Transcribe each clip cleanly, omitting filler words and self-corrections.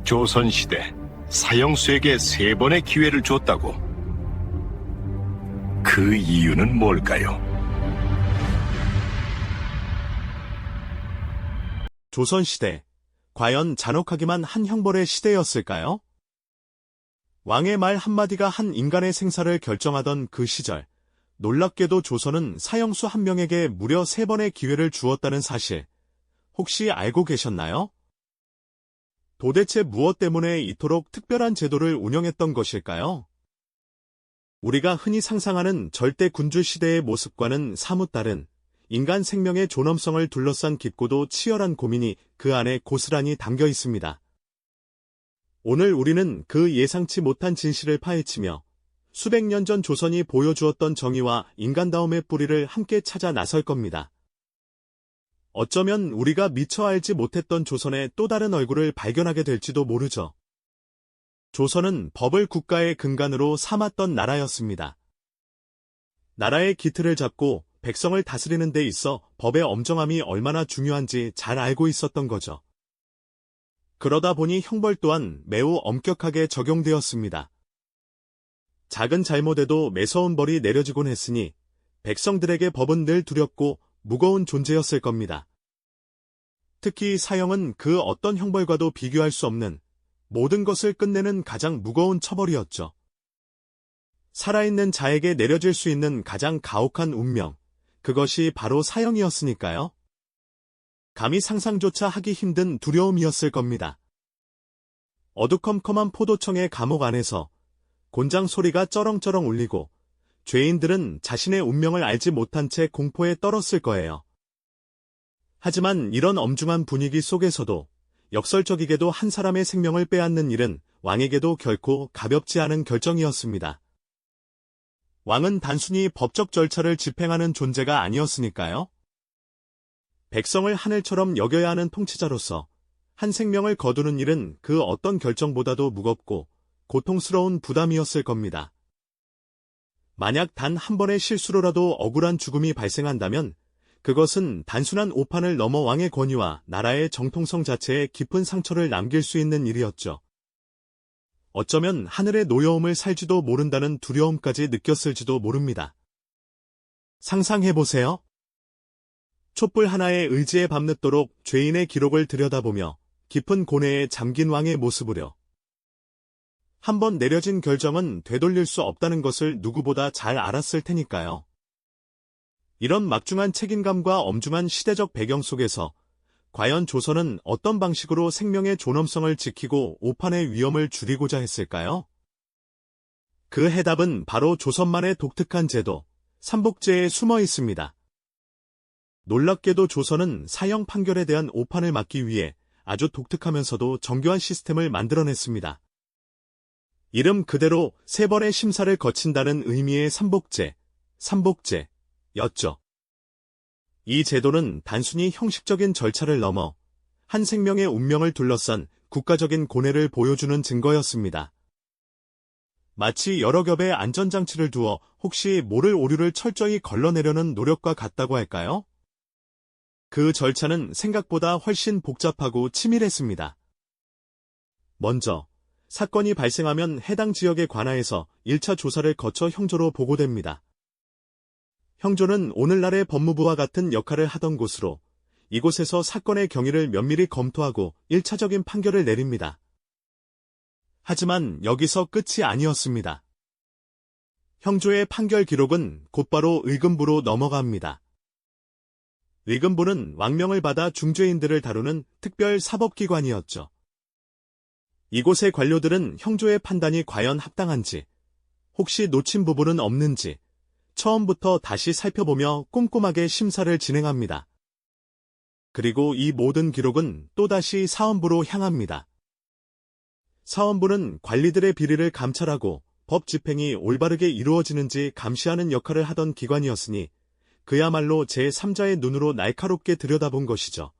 조선시대 사형수에게 3번의 기회를 줬다고. 그 이유는 뭘까요? 조선시대, 과연 잔혹하기만 한 형벌의 시대였을까요? 왕의 말 한마디가 한 인간의 생사를 결정하던 그 시절, 놀랍게도 조선은 사형수 한 명에게 무려 3번의 기회를 주었다는 사실, 혹시 알고 계셨나요? 도대체 무엇 때문에 이토록 특별한 제도를 운영했던 것일까요? 우리가 흔히 상상하는 절대 군주 시대의 모습과는 사뭇 다른 인간 생명의 존엄성을 둘러싼 깊고도 치열한 고민이 그 안에 고스란히 담겨 있습니다. 오늘 우리는 그 예상치 못한 진실을 파헤치며 수백 년 전 조선이 보여주었던 정의와 인간다움의 뿌리를 함께 찾아 나설 겁니다. 어쩌면 우리가 미처 알지 못했던 조선의 또 다른 얼굴을 발견하게 될지도 모르죠. 조선은 법을 국가의 근간으로 삼았던 나라였습니다. 나라의 기틀을 잡고 백성을 다스리는 데 있어 법의 엄정함이 얼마나 중요한지 잘 알고 있었던 거죠. 그러다 보니 형벌 또한 매우 엄격하게 적용되었습니다. 작은 잘못에도 매서운 벌이 내려지곤 했으니 백성들에게 법은 늘 두렵고 무거운 존재였을 겁니다. 특히 사형은 그 어떤 형벌과도 비교할 수 없는 모든 것을 끝내는 가장 무거운 처벌이었죠. 살아있는 자에게 내려질 수 있는 가장 가혹한 운명, 그것이 바로 사형이었으니까요. 감히 상상조차 하기 힘든 두려움이었을 겁니다. 어두컴컴한 포도청의 감옥 안에서 곤장 소리가 쩌렁쩌렁 울리고 죄인들은 자신의 운명을 알지 못한 채 공포에 떨었을 거예요. 하지만 이런 엄중한 분위기 속에서도 역설적이게도 한 사람의 생명을 빼앗는 일은 왕에게도 결코 가볍지 않은 결정이었습니다. 왕은 단순히 법적 절차를 집행하는 존재가 아니었으니까요. 백성을 하늘처럼 여겨야 하는 통치자로서 한 생명을 거두는 일은 그 어떤 결정보다도 무겁고 고통스러운 부담이었을 겁니다. 만약 단 한 번의 실수로라도 억울한 죽음이 발생한다면 그것은 단순한 오판을 넘어 왕의 권위와 나라의 정통성 자체에 깊은 상처를 남길 수 있는 일이었죠. 어쩌면 하늘의 노여움을 살지도 모른다는 두려움까지 느꼈을지도 모릅니다. 상상해보세요. 촛불 하나에 의지에 밤늦도록 죄인의 기록을 들여다보며 깊은 고뇌에 잠긴 왕의 모습으로 한번 내려진 결정은 되돌릴 수 없다는 것을 누구보다 잘 알았을 테니까요. 이런 막중한 책임감과 엄중한 시대적 배경 속에서 과연 조선은 어떤 방식으로 생명의 존엄성을 지키고 오판의 위험을 줄이고자 했을까요? 그 해답은 바로 조선만의 독특한 제도, 삼복제에 숨어 있습니다. 놀랍게도 조선은 사형 판결에 대한 오판을 막기 위해 아주 독특하면서도 정교한 시스템을 만들어냈습니다. 이름 그대로 3번의 심사를 거친다는 의미의 삼복제였죠. 이 제도는 단순히 형식적인 절차를 넘어 한 생명의 운명을 둘러싼 국가적인 고뇌를 보여주는 증거였습니다. 마치 여러 겹의 안전장치를 두어 혹시 모를 오류를 철저히 걸러내려는 노력과 같다고 할까요? 그 절차는 생각보다 훨씬 복잡하고 치밀했습니다. 먼저, 사건이 발생하면 해당 지역의 관하에서 1차 조사를 거쳐 형조로 보고됩니다. 형조는 오늘날의 법무부와 같은 역할을 하던 곳으로 이곳에서 사건의 경위를 면밀히 검토하고 1차적인 판결을 내립니다. 하지만 여기서 끝이 아니었습니다. 형조의 판결 기록은 곧바로 의금부로 넘어갑니다. 의금부는 왕명을 받아 중죄인들을 다루는 특별 사법기관이었죠. 이곳의 관료들은 형조의 판단이 과연 합당한지, 혹시 놓친 부분은 없는지 처음부터 다시 살펴보며 꼼꼼하게 심사를 진행합니다. 그리고 이 모든 기록은 또다시 사헌부로 향합니다. 사헌부는 관리들의 비리를 감찰하고 법 집행이 올바르게 이루어지는지 감시하는 역할을 하던 기관이었으니 그야말로 제3자의 눈으로 날카롭게 들여다본 것이죠.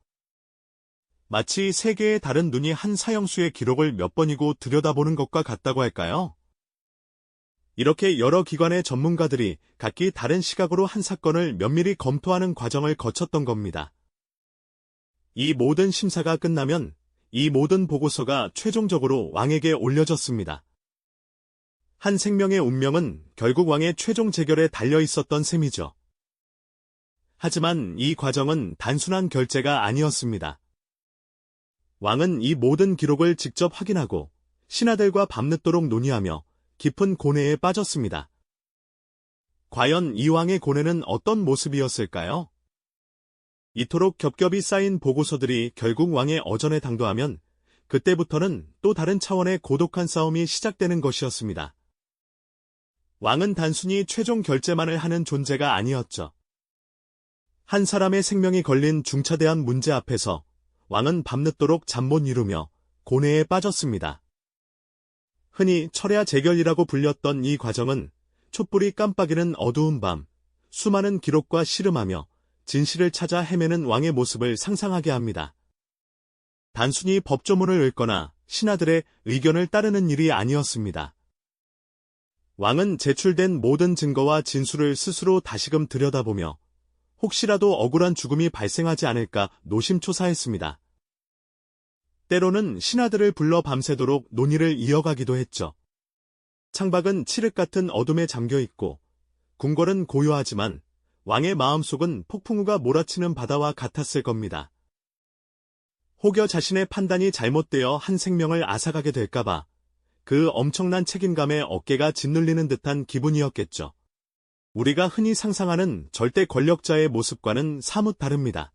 마치 3개의 다른 눈이 한 사형수의 기록을 몇 번이고 들여다보는 것과 같다고 할까요? 이렇게 여러 기관의 전문가들이 각기 다른 시각으로 한 사건을 면밀히 검토하는 과정을 거쳤던 겁니다. 이 모든 심사가 끝나면 이 모든 보고서가 최종적으로 왕에게 올려졌습니다. 한 생명의 운명은 결국 왕의 최종 재결에 달려 있었던 셈이죠. 하지만 이 과정은 단순한 결제가 아니었습니다. 왕은 이 모든 기록을 직접 확인하고 신하들과 밤늦도록 논의하며 깊은 고뇌에 빠졌습니다. 과연 이 왕의 고뇌는 어떤 모습이었을까요? 이토록 겹겹이 쌓인 보고서들이 결국 왕의 어전에 당도하면 그때부터는 또 다른 차원의 고독한 싸움이 시작되는 것이었습니다. 왕은 단순히 최종 결제만을 하는 존재가 아니었죠. 한 사람의 생명이 걸린 중차대한 문제 앞에서 왕은 밤늦도록 잠 못 이루며 고뇌에 빠졌습니다. 흔히 철야 재결이라고 불렸던 이 과정은 촛불이 깜빡이는 어두운 밤, 수많은 기록과 씨름하며 진실을 찾아 헤매는 왕의 모습을 상상하게 합니다. 단순히 법조문을 읽거나 신하들의 의견을 따르는 일이 아니었습니다. 왕은 제출된 모든 증거와 진술을 스스로 다시금 들여다보며 혹시라도 억울한 죽음이 발생하지 않을까 노심초사했습니다. 때로는 신하들을 불러 밤새도록 논의를 이어가기도 했죠. 창밖은 칠흑 같은 어둠에 잠겨있고 궁궐은 고요하지만 왕의 마음속은 폭풍우가 몰아치는 바다와 같았을 겁니다. 혹여 자신의 판단이 잘못되어 한 생명을 앗아가게 될까봐 그 엄청난 책임감에 어깨가 짓눌리는 듯한 기분이었겠죠. 우리가 흔히 상상하는 절대 권력자의 모습과는 사뭇 다릅니다.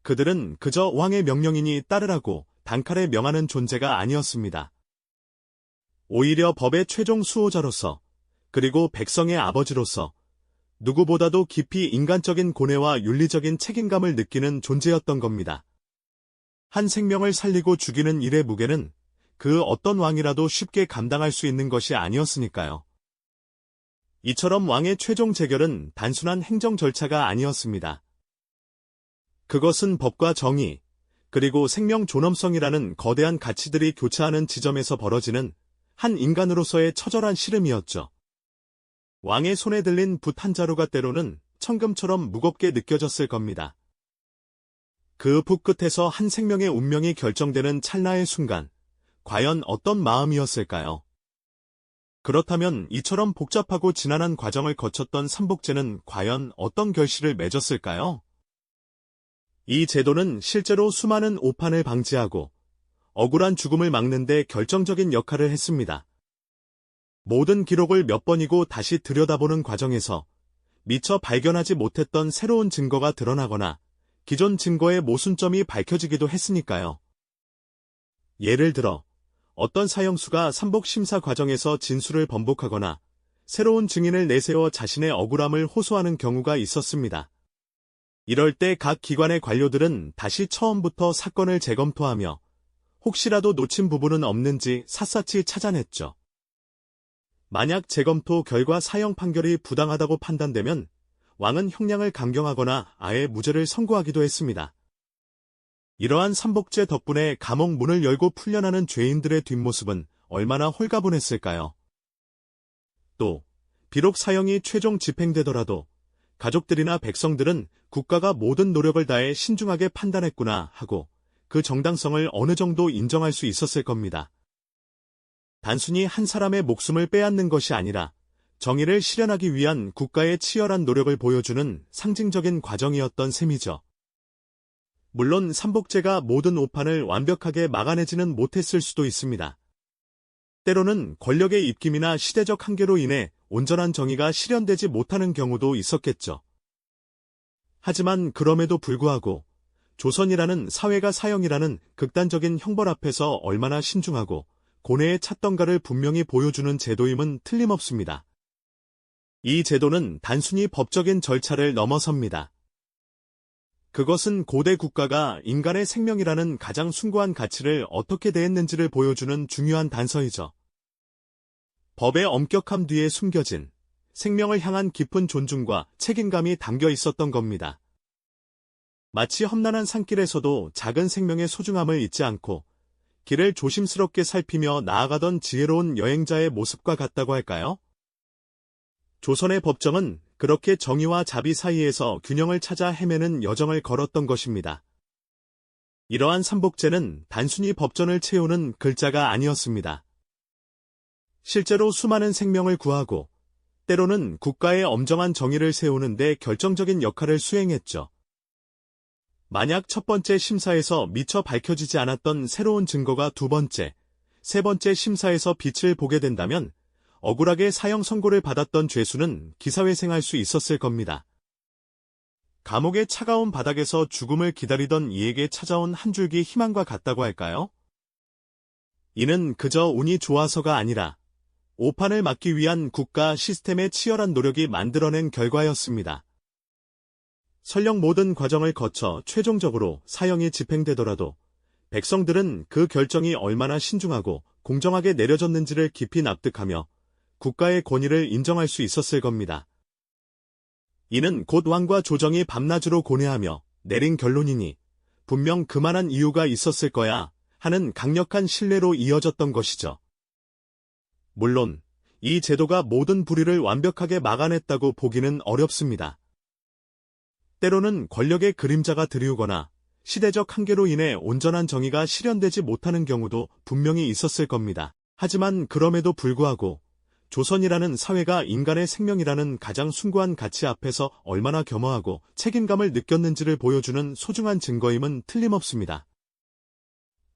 그들은 그저 왕의 명령이니 따르라고 단칼에 명하는 존재가 아니었습니다. 오히려 법의 최종 수호자로서 그리고 백성의 아버지로서 누구보다도 깊이 인간적인 고뇌와 윤리적인 책임감을 느끼는 존재였던 겁니다. 한 생명을 살리고 죽이는 일의 무게는 그 어떤 왕이라도 쉽게 감당할 수 있는 것이 아니었으니까요. 이처럼 왕의 최종 재결은 단순한 행정 절차가 아니었습니다. 그것은 법과 정의, 그리고 생명 존엄성이라는 거대한 가치들이 교차하는 지점에서 벌어지는 한 인간으로서의 처절한 씨름이었죠. 왕의 손에 들린 붓 한 자루가 때로는 천금처럼 무겁게 느껴졌을 겁니다. 그 붓 끝에서 한 생명의 운명이 결정되는 찰나의 순간, 과연 어떤 마음이었을까요? 그렇다면 이처럼 복잡하고 지난한 과정을 거쳤던 삼복제는 과연 어떤 결실을 맺었을까요? 이 제도는 실제로 수많은 오판을 방지하고 억울한 죽음을 막는 데 결정적인 역할을 했습니다. 모든 기록을 몇 번이고 다시 들여다보는 과정에서 미처 발견하지 못했던 새로운 증거가 드러나거나 기존 증거의 모순점이 밝혀지기도 했으니까요. 예를 들어 어떤 사형수가 삼복 심사 과정에서 진술을 번복하거나 새로운 증인을 내세워 자신의 억울함을 호소하는 경우가 있었습니다. 이럴 때 각 기관의 관료들은 다시 처음부터 사건을 재검토하며 혹시라도 놓친 부분은 없는지 샅샅이 찾아냈죠. 만약 재검토 결과 사형 판결이 부당하다고 판단되면 왕은 형량을 강경하거나 아예 무죄를 선고하기도 했습니다. 이러한 삼복제 덕분에 감옥 문을 열고 풀려나는 죄인들의 뒷모습은 얼마나 홀가분했을까요? 또 비록 사형이 최종 집행되더라도 가족들이나 백성들은 국가가 모든 노력을 다해 신중하게 판단했구나 하고 그 정당성을 어느 정도 인정할 수 있었을 겁니다. 단순히 한 사람의 목숨을 빼앗는 것이 아니라 정의를 실현하기 위한 국가의 치열한 노력을 보여주는 상징적인 과정이었던 셈이죠. 물론 삼복제가 모든 오판을 완벽하게 막아내지는 못했을 수도 있습니다. 때로는 권력의 입김이나 시대적 한계로 인해 온전한 정의가 실현되지 못하는 경우도 있었겠죠. 하지만 그럼에도 불구하고 조선이라는 사회가 사형이라는 극단적인 형벌 앞에서 얼마나 신중하고 고뇌에 찼던가를 분명히 보여주는 제도임은 틀림없습니다. 이 제도는 단순히 법적인 절차를 넘어섭니다. 그것은 고대 국가가 인간의 생명이라는 가장 숭고한 가치를 어떻게 대했는지를 보여주는 중요한 단서이죠. 법의 엄격함 뒤에 숨겨진 생명을 향한 깊은 존중과 책임감이 담겨 있었던 겁니다. 마치 험난한 산길에서도 작은 생명의 소중함을 잊지 않고 길을 조심스럽게 살피며 나아가던 지혜로운 여행자의 모습과 같다고 할까요? 조선의 법정은 그렇게 정의와 자비 사이에서 균형을 찾아 헤매는 여정을 걸었던 것입니다. 이러한 삼복제는 단순히 법전을 채우는 글자가 아니었습니다. 실제로 수많은 생명을 구하고 때로는 국가의 엄정한 정의를 세우는 데 결정적인 역할을 수행했죠. 만약 첫 번째 심사에서 미처 밝혀지지 않았던 새로운 증거가 두 번째, 세 번째 심사에서 빛을 보게 된다면 억울하게 사형 선고를 받았던 죄수는 기사회생할 수 있었을 겁니다. 감옥의 차가운 바닥에서 죽음을 기다리던 이에게 찾아온 한 줄기 희망과 같다고 할까요? 이는 그저 운이 좋아서가 아니라 오판을 막기 위한 국가 시스템의 치열한 노력이 만들어낸 결과였습니다. 설령 모든 과정을 거쳐 최종적으로 사형이 집행되더라도 백성들은 그 결정이 얼마나 신중하고 공정하게 내려졌는지를 깊이 납득하며 국가의 권위를 인정할 수 있었을 겁니다. 이는 곧 왕과 조정이 밤낮으로 고뇌하며 내린 결론이니 분명 그만한 이유가 있었을 거야 하는 강력한 신뢰로 이어졌던 것이죠. 물론 이 제도가 모든 불의를 완벽하게 막아냈다고 보기는 어렵습니다. 때로는 권력의 그림자가 드리우거나 시대적 한계로 인해 온전한 정의가 실현되지 못하는 경우도 분명히 있었을 겁니다. 하지만 그럼에도 불구하고 조선이라는 사회가 인간의 생명이라는 가장 숭고한 가치 앞에서 얼마나 겸허하고 책임감을 느꼈는지를 보여주는 소중한 증거임은 틀림없습니다.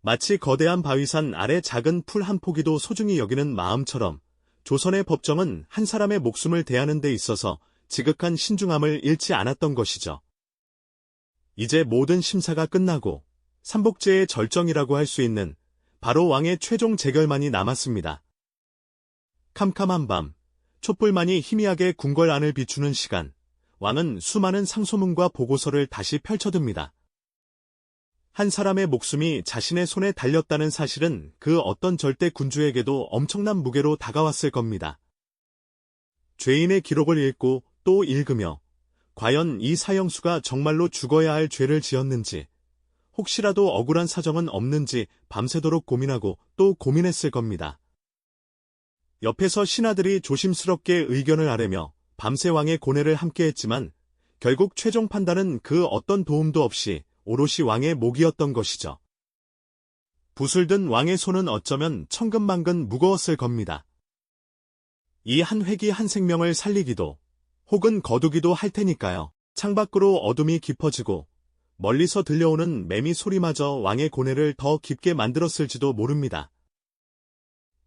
마치 거대한 바위산 아래 작은 풀 한 포기도 소중히 여기는 마음처럼 조선의 법정은 한 사람의 목숨을 대하는 데 있어서 지극한 신중함을 잃지 않았던 것이죠. 이제 모든 심사가 끝나고 삼복제의 절정이라고 할 수 있는 바로 왕의 최종 재결만이 남았습니다. 캄캄한 밤, 촛불만이 희미하게 궁궐 안을 비추는 시간, 왕은 수많은 상소문과 보고서를 다시 펼쳐듭니다. 한 사람의 목숨이 자신의 손에 달렸다는 사실은 그 어떤 절대 군주에게도 엄청난 무게로 다가왔을 겁니다. 죄인의 기록을 읽고 또 읽으며 과연 이 사형수가 정말로 죽어야 할 죄를 지었는지, 혹시라도 억울한 사정은 없는지 밤새도록 고민하고 또 고민했을 겁니다. 옆에서 신하들이 조심스럽게 의견을 아뢰며 밤새 왕의 고뇌를 함께했지만 결국 최종 판단은 그 어떤 도움도 없이 오롯이 왕의 몫이었던 것이죠. 붓을 든 왕의 손은 어쩌면 천근만근 무거웠을 겁니다. 이 한 획이 한 생명을 살리기도 혹은 거두기도 할 테니까요. 창밖으로 어둠이 깊어지고 멀리서 들려오는 매미 소리마저 왕의 고뇌를 더 깊게 만들었을지도 모릅니다.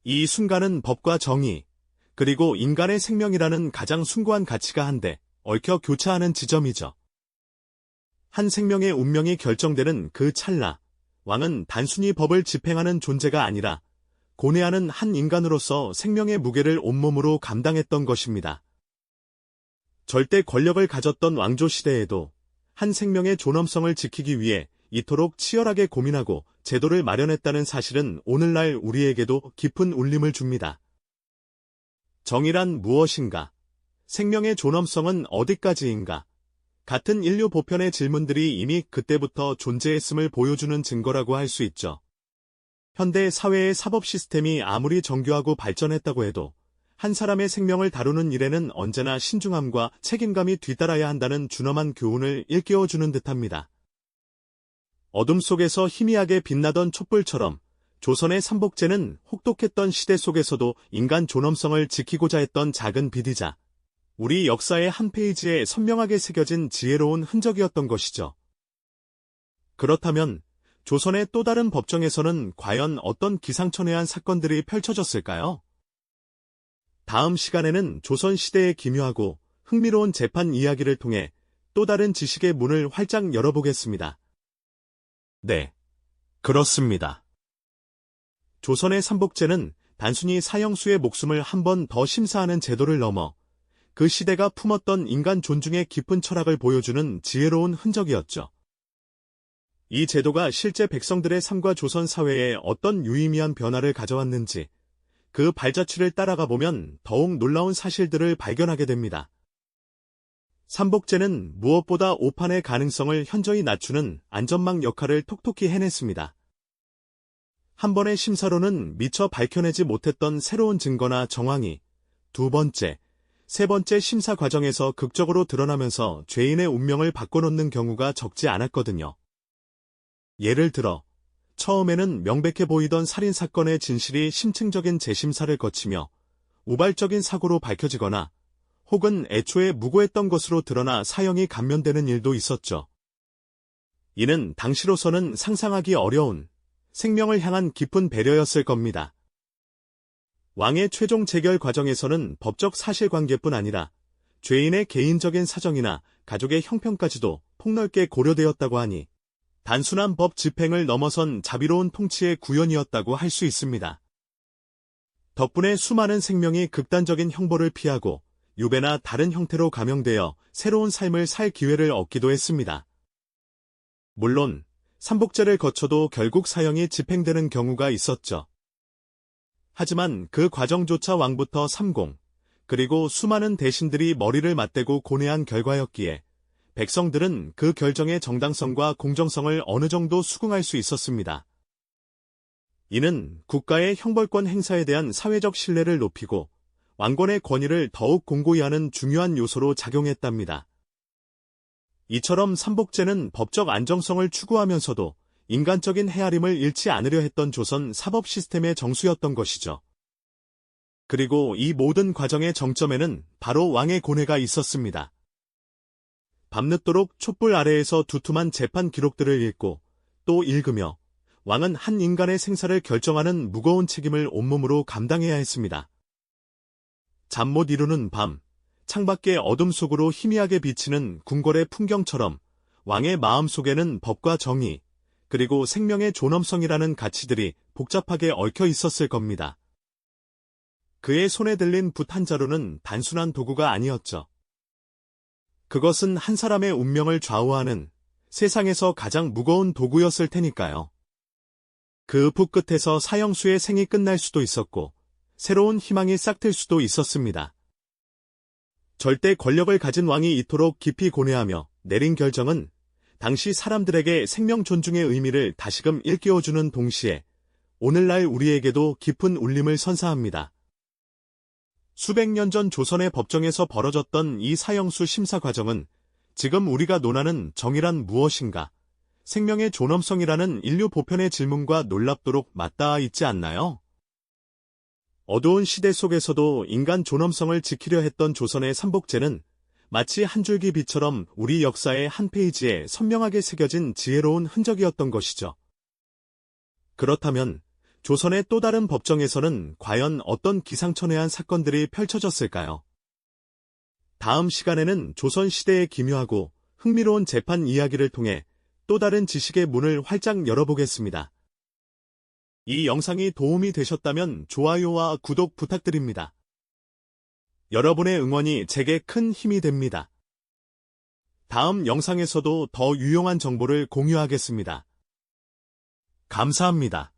이 순간은 법과 정의, 그리고 인간의 생명이라는 가장 숭고한 가치가 한데 얽혀 교차하는 지점이죠. 한 생명의 운명이 결정되는 그 찰나, 왕은 단순히 법을 집행하는 존재가 아니라 고뇌하는 한 인간으로서 생명의 무게를 온몸으로 감당했던 것입니다. 절대 권력을 가졌던 왕조 시대에도 한 생명의 존엄성을 지키기 위해 이토록 치열하게 고민하고 제도를 마련했다는 사실은 오늘날 우리에게도 깊은 울림을 줍니다. 정의란 무엇인가? 생명의 존엄성은 어디까지인가? 같은 인류 보편의 질문들이 이미 그때부터 존재했음을 보여주는 증거라고 할 수 있죠. 현대 사회의 사법 시스템이 아무리 정교하고 발전했다고 해도 한 사람의 생명을 다루는 일에는 언제나 신중함과 책임감이 뒤따라야 한다는 준엄한 교훈을 일깨워주는 듯합니다. 어둠 속에서 희미하게 빛나던 촛불처럼 조선의 삼복제는 혹독했던 시대 속에서도 인간 존엄성을 지키고자 했던 작은 빛이자 우리 역사의 한 페이지에 선명하게 새겨진 지혜로운 흔적이었던 것이죠. 그렇다면 조선의 또 다른 법정에서는 과연 어떤 기상천외한 사건들이 펼쳐졌을까요? 다음 시간에는 조선시대의 기묘하고 흥미로운 재판 이야기를 통해 또 다른 지식의 문을 활짝 열어보겠습니다. 네, 그렇습니다. 조선의 삼복제는 단순히 사형수의 목숨을 한 번 더 심사하는 제도를 넘어 그 시대가 품었던 인간 존중의 깊은 철학을 보여주는 지혜로운 흔적이었죠. 이 제도가 실제 백성들의 삶과 조선 사회에 어떤 유의미한 변화를 가져왔는지 그 발자취를 따라가 보면 더욱 놀라운 사실들을 발견하게 됩니다. 삼복제는 무엇보다 오판의 가능성을 현저히 낮추는 안전망 역할을 톡톡히 해냈습니다. 한 번의 심사로는 미처 밝혀내지 못했던 새로운 증거나 정황이 두 번째, 세 번째 심사 과정에서 극적으로 드러나면서 죄인의 운명을 바꿔놓는 경우가 적지 않았거든요. 예를 들어, 처음에는 명백해 보이던 살인사건의 진실이 심층적인 재심사를 거치며 우발적인 사고로 밝혀지거나 혹은 애초에 무고했던 것으로 드러나 사형이 감면되는 일도 있었죠. 이는 당시로서는 상상하기 어려운 생명을 향한 깊은 배려였을 겁니다. 왕의 최종 재결 과정에서는 법적 사실관계뿐 아니라 죄인의 개인적인 사정이나 가족의 형편까지도 폭넓게 고려되었다고 하니 단순한 법 집행을 넘어선 자비로운 통치의 구현이었다고 할 수 있습니다. 덕분에 수많은 생명이 극단적인 형벌을 피하고 유배나 다른 형태로 감형되어 새로운 삶을 살 기회를 얻기도 했습니다. 물론 삼복제를 거쳐도 결국 사형이 집행되는 경우가 있었죠. 하지만 그 과정조차 왕부터 삼공, 그리고 수많은 대신들이 머리를 맞대고 고뇌한 결과였기에 백성들은 그 결정의 정당성과 공정성을 어느 정도 수긍할 수 있었습니다. 이는 국가의 형벌권 행사에 대한 사회적 신뢰를 높이고 왕권의 권위를 더욱 공고히 하는 중요한 요소로 작용했답니다. 이처럼 삼복제는 법적 안정성을 추구하면서도 인간적인 헤아림을 잃지 않으려 했던 조선 사법 시스템의 정수였던 것이죠. 그리고 이 모든 과정의 정점에는 바로 왕의 고뇌가 있었습니다. 밤늦도록 촛불 아래에서 두툼한 재판 기록들을 읽고 또 읽으며 왕은 한 인간의 생사를 결정하는 무거운 책임을 온몸으로 감당해야 했습니다. 잠 못 이루는 밤, 창밖의 어둠 속으로 희미하게 비치는 궁궐의 풍경처럼 왕의 마음속에는 법과 정의, 그리고 생명의 존엄성이라는 가치들이 복잡하게 얽혀 있었을 겁니다. 그의 손에 들린 붓 한 자루는 단순한 도구가 아니었죠. 그것은 한 사람의 운명을 좌우하는 세상에서 가장 무거운 도구였을 테니까요. 그 붓 끝에서 사형수의 생이 끝날 수도 있었고 새로운 희망이 싹틀 수도 있었습니다. 절대 권력을 가진 왕이 이토록 깊이 고뇌하며 내린 결정은 당시 사람들에게 생명 존중의 의미를 다시금 일깨워주는 동시에 오늘날 우리에게도 깊은 울림을 선사합니다. 수백 년 전 조선의 법정에서 벌어졌던 이 사형수 심사 과정은 지금 우리가 논하는 정의란 무엇인가, 생명의 존엄성이라는 인류 보편의 질문과 놀랍도록 맞닿아 있지 않나요? 어두운 시대 속에서도 인간 존엄성을 지키려 했던 조선의 삼복제는 마치 한 줄기 빛처럼 우리 역사의 한 페이지에 선명하게 새겨진 지혜로운 흔적이었던 것이죠. 그렇다면 조선의 또 다른 법정에서는 과연 어떤 기상천외한 사건들이 펼쳐졌을까요? 다음 시간에는 조선 시대의 기묘하고 흥미로운 재판 이야기를 통해 또 다른 지식의 문을 활짝 열어보겠습니다. 이 영상이 도움이 되셨다면 좋아요와 구독 부탁드립니다. 여러분의 응원이 제게 큰 힘이 됩니다. 다음 영상에서도 더 유용한 정보를 공유하겠습니다. 감사합니다.